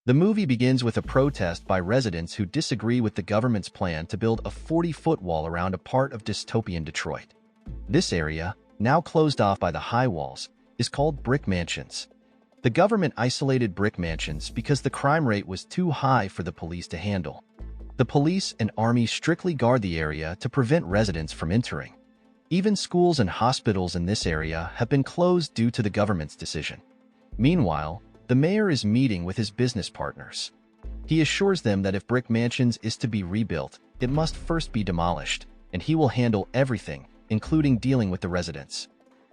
The movie begins with a protest by residents who disagree with the government's plan to build a 40-foot wall around a part of dystopian Detroit. This area, now closed off by the high walls, is called Brick Mansions. The government isolated Brick Mansions because the crime rate was too high for the police to handle. The police and army strictly guard the area to prevent residents from entering. Even schools and hospitals in this area have been closed due to the government's decision. Meanwhile, the mayor is meeting with his business partners. He assures them that if Brick Mansions is to be rebuilt, it must first be demolished, and he will handle everything, including dealing with the residents.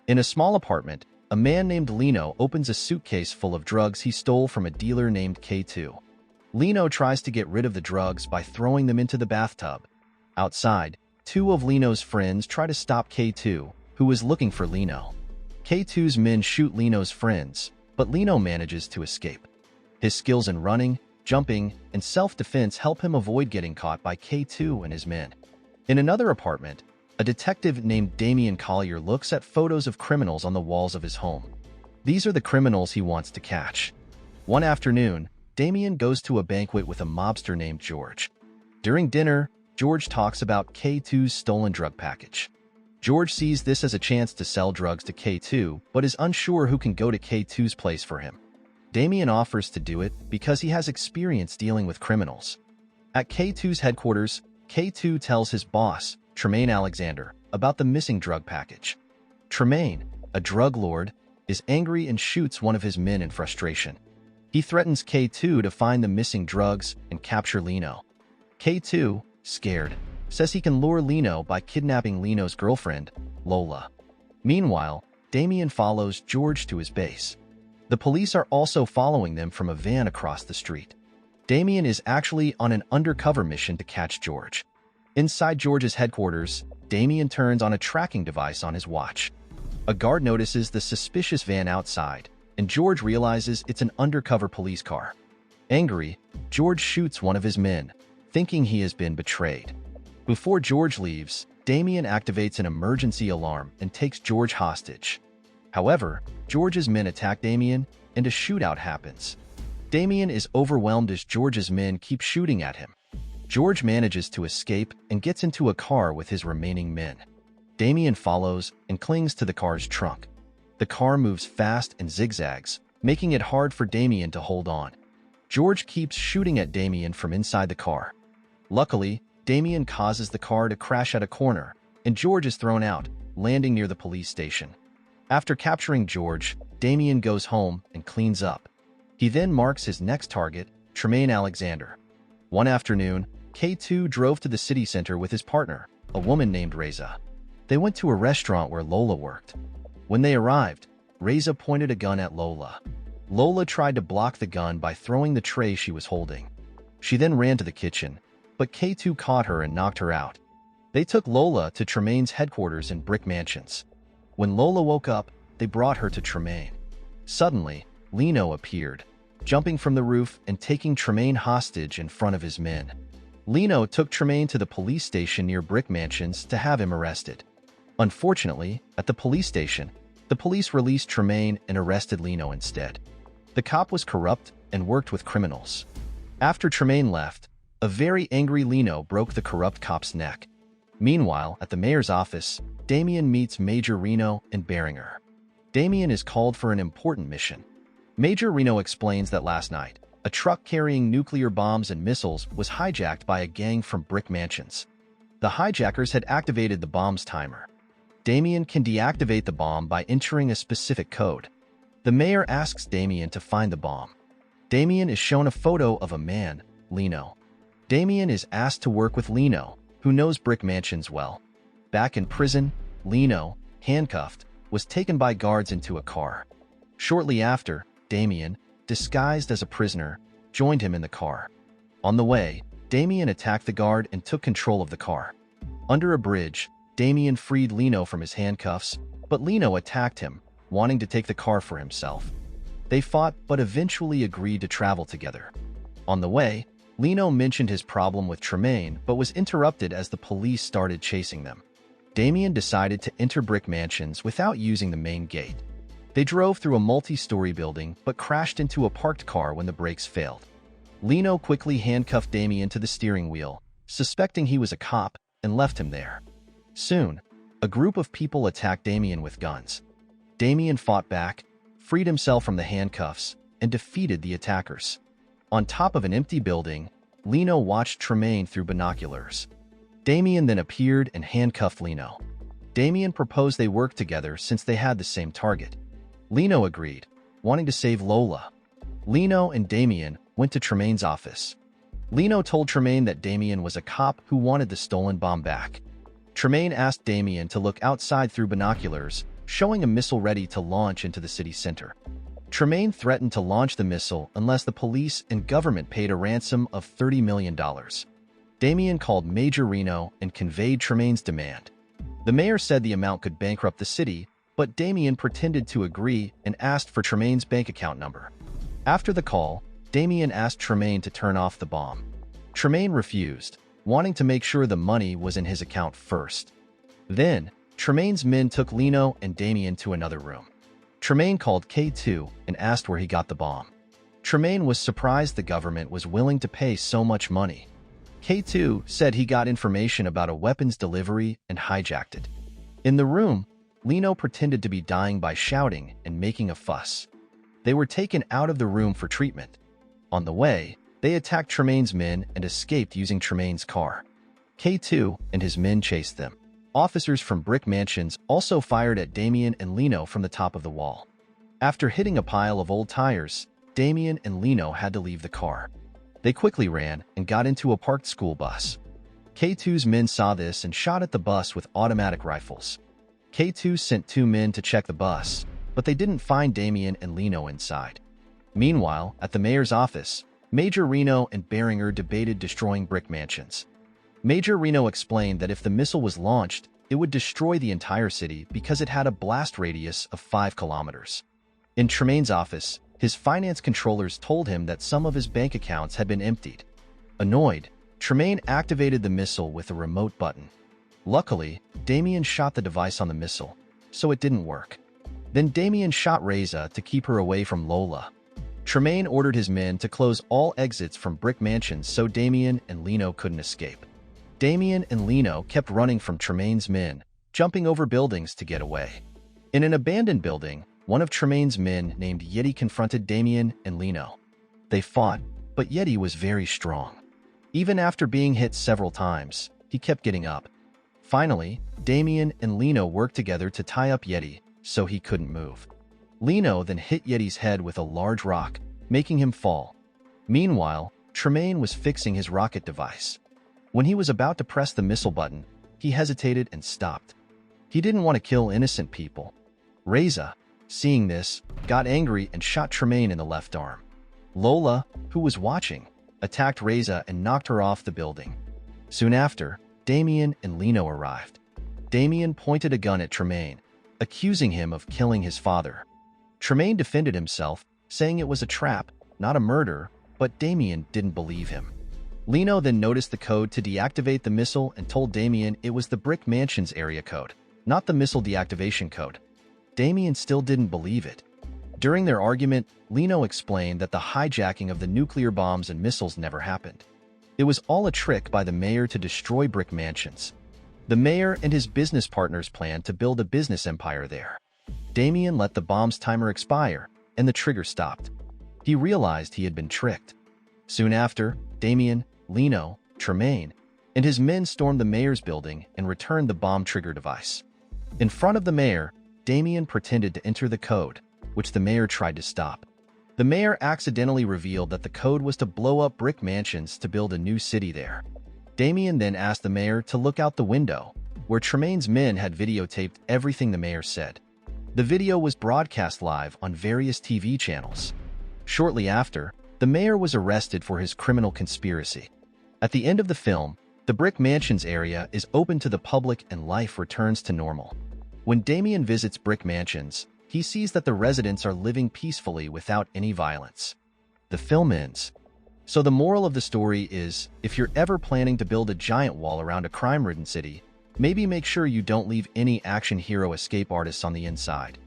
In a small apartment, a man named Lino opens a suitcase full of drugs he stole from a dealer named K2. Lino tries to get rid of the drugs by throwing them into the bathtub. Outside, two of Lino's friends try to stop K2, who is looking for Lino. K2's men shoot Lino's friends, but Lino manages to escape. His skills in running, jumping, and self-defense help him avoid getting caught by K2 and his men. In another apartment, a detective named Damian Collier looks at photos of criminals on the walls of his home. These are the criminals he wants to catch. One afternoon, Damian goes to a banquet with a mobster named George. During dinner, George talks about K2's stolen drug package. George sees this as a chance to sell drugs to K2, but is unsure who can go to K2's place for him. Damian offers to do it because he has experience dealing with criminals. At K2's headquarters, K2 tells his boss, Tremaine Alexander, about the missing drug package. Tremaine, a drug lord, is angry and shoots one of his men in frustration. He threatens K2 to find the missing drugs and capture Lino. K2, scared, says he can lure Lino by kidnapping Lino's girlfriend, Lola. Meanwhile, Damian follows George to his base. The police are also following them from a van across the street. Damian is actually on an undercover mission to catch George. Inside George's headquarters, Damian turns on a tracking device on his watch. A guard notices the suspicious van outside, and George realizes it's an undercover police car. Angry, George shoots one of his men, thinking he has been betrayed. Before George leaves, Damian activates an emergency alarm and takes George hostage. However, George's men attack Damian, and a shootout happens. Damian is overwhelmed as George's men keep shooting at him. George manages to escape and gets into a car with his remaining men. Damian follows and clings to the car's trunk. The car moves fast and zigzags, making it hard for Damian to hold on. George keeps shooting at Damian from inside the car. Luckily, Damian causes the car to crash at a corner, and George is thrown out, landing near the police station. After capturing George, Damian goes home and cleans up. He then marks his next target, Tremaine Alexander. One afternoon, K2 drove to the city center with his partner, a woman named Reza. They went to a restaurant where Lola worked. When they arrived, Reza pointed a gun at Lola. Lola tried to block the gun by throwing the tray she was holding. She then ran to the kitchen, but K2 caught her and knocked her out. They took Lola to Tremaine's headquarters in Brick Mansions. When Lola woke up, they brought her to Tremaine. Suddenly, Lino appeared, jumping from the roof and taking Tremaine hostage in front of his men. Lino took Tremaine to the police station near Brick Mansions to have him arrested. Unfortunately, at the police station, the police released Tremaine and arrested Lino instead. The cop was corrupt and worked with criminals. After Tremaine left, a very angry Lino broke the corrupt cop's neck. Meanwhile, at the mayor's office, Damian meets Major Reno and Beringer. Damian is called for an important mission. Major Reno explains that last night, a truck carrying nuclear bombs and missiles was hijacked by a gang from Brick Mansions. The hijackers had activated the bomb's timer. Damian can deactivate the bomb by entering a specific code. The mayor asks Damian to find the bomb. Damian is shown a photo of a man, Lino. Damian is asked to work with Lino, who knows Brick Mansions well. Back in prison, Lino, handcuffed, was taken by guards into a car. Shortly after, Damian, disguised as a prisoner, joined him in the car. On the way, Damian attacked the guard and took control of the car. Under a bridge, Damian freed Lino from his handcuffs, but Lino attacked him, wanting to take the car for himself. They fought but eventually agreed to travel together. On the way, Lino mentioned his problem with Tremaine but was interrupted as the police started chasing them. Damian decided to enter Brick Mansions without using the main gate. They drove through a multi-story building but crashed into a parked car when the brakes failed. Lino quickly handcuffed Damien to the steering wheel, suspecting he was a cop, and left him there. Soon, a group of people attacked Damien with guns. Damien fought back, freed himself from the handcuffs, and defeated the attackers. On top of an empty building, Lino watched Tremaine through binoculars. Damien then appeared and handcuffed Lino. Damien proposed they work together since they had the same target. Lino agreed, wanting to save Lola. Lino and Damien went to Tremaine's office. Lino told Tremaine that Damien was a cop who wanted the stolen bomb back. Tremaine asked Damien to look outside through binoculars, showing a missile ready to launch into the city center. Tremaine threatened to launch the missile unless the police and government paid a ransom of $30 million. Damien called Major Reno and conveyed Tremaine's demand. The mayor said the amount could bankrupt the city, but Damien pretended to agree and asked for Tremaine's bank account number. After the call, Damien asked Tremaine to turn off the bomb. Tremaine refused, wanting to make sure the money was in his account first. Then, Tremaine's men took Lino and Damien to another room. Tremaine called K2 and asked where he got the bomb. Tremaine was surprised the government was willing to pay so much money. K2 said he got information about a weapons delivery and hijacked it. In the room, Lino pretended to be dying by shouting and making a fuss. They were taken out of the room for treatment. On the way, they attacked Tremaine's men and escaped using Tremaine's car. K2 and his men chased them. Officers from Brick Mansions also fired at Damien and Lino from the top of the wall. After hitting a pile of old tires, Damien and Lino had to leave the car. They quickly ran and got into a parked school bus. K2's men saw this and shot at the bus with automatic rifles. K2 sent 2 men to check the bus, but they didn't find Damien and Lino inside. Meanwhile, at the mayor's office, Major Reno and Beringer debated destroying Brick Mansions. Major Reno explained that if the missile was launched, it would destroy the entire city because it had a blast radius of 5 kilometers. In Tremaine's office, his finance controllers told him that some of his bank accounts had been emptied. Annoyed, Tremaine activated the missile with a remote button. Luckily, Damien shot the device on the missile, so it didn't work. Then Damien shot Reza to keep her away from Lola. Tremaine ordered his men to close all exits from Brick Mansions so Damien and Lino couldn't escape. Damien and Lino kept running from Tremaine's men, jumping over buildings to get away. In an abandoned building, one of Tremaine's men named Yeti confronted Damien and Lino. They fought, but Yeti was very strong. Even after being hit several times, he kept getting up. Finally, Damien and Lino worked together to tie up Yeti so he couldn't move. Lino then hit Yeti's head with a large rock, making him fall. Meanwhile, Tremaine was fixing his rocket device. When he was about to press the missile button, he hesitated and stopped. He didn't want to kill innocent people. Reza, seeing this, got angry and shot Tremaine in the left arm. Lola, who was watching, attacked Reza and knocked her off the building. Soon after, Damien and Lino arrived. Damien pointed a gun at Tremaine, accusing him of killing his father. Tremaine defended himself, saying it was a trap, not a murder, but Damien didn't believe him. Lino then noticed the code to deactivate the missile and told Damien it was the Brick Mansions area code, not the missile deactivation code. Damien still didn't believe it. During their argument, Lino explained that the hijacking of the nuclear bombs and missiles never happened. It was all a trick by the mayor to destroy Brick Mansions. The mayor and his business partners planned to build a business empire there. Damien let the bomb's timer expire, and the trigger stopped. He realized he had been tricked. Soon after, Damien, Lino, Tremaine, and his men stormed the mayor's building and returned the bomb trigger device. In front of the mayor, Damien pretended to enter the code, which the mayor tried to stop. The mayor accidentally revealed that the code was to blow up Brick Mansions to build a new city there. Damien then asked the mayor to look out the window, where Tremaine's men had videotaped everything the mayor said. The video was broadcast live on various TV channels. Shortly after, the mayor was arrested for his criminal conspiracy. At the end of the film, the Brick Mansions area is open to the public and life returns to normal. When Damien visits Brick Mansions, he sees that the residents are living peacefully without any violence. The film ends. So the moral of the story is, if you're ever planning to build a giant wall around a crime-ridden city, maybe make sure you don't leave any action hero escape artists on the inside,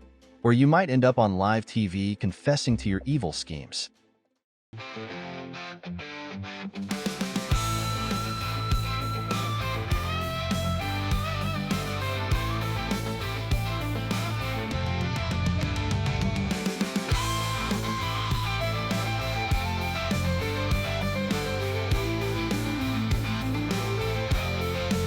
or you might end up on live TV confessing to your evil schemes.